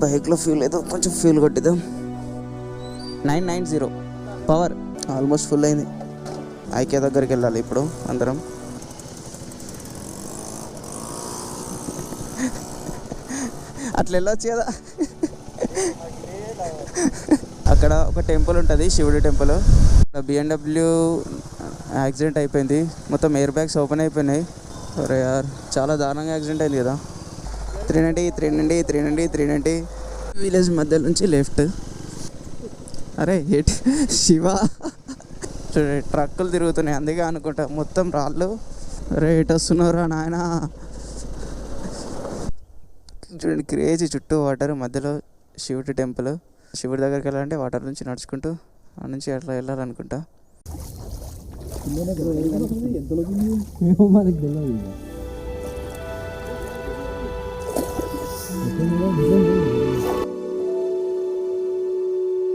బైక్లో ఫ్యూల్ ఏదో కొంచెం ఫ్యూల్ కొట్టిద్దాం. 990 పవర్ ఆల్మోస్ట్ ఫుల్ అయింది. ఐకే దగ్గరికి వెళ్ళాలి ఇప్పుడు అందరం. అట్లా వెళ్ళొచ్చు కదా. అక్కడ ఒక టెంపుల్ ఉంటుంది, శివుడి టెంపుల్. BMW యాక్సిడెంట్ అయిపోయింది, మొత్తం ఎయిర్ బ్యాగ్స్ ఓపెన్ అయిపోయినాయి. అరే యార్, చాలా దారుణంగా యాక్సిడెంట్ అయింది కదా. 390 విలేజ్ మధ్య నుంచి లెఫ్ట్. అరే ఏటి శివ, చూడండి ట్రక్కులు తిరుగుతున్నాయి అందుకే అనుకుంటా, మొత్తం రాళ్ళు. అరే ఎటు వస్తున్నారా నాయన. చూడండి క్రేజీ, చుట్టూ వాటర్, మధ్యలో శివుడి టెంపుల్. శివుడి దగ్గరికి వెళ్ళాలంటే వాటర్ నుంచి నడుచుకుంటూ ఆ నుంచి అట్లా వెళ్ళాలనుకుంటా.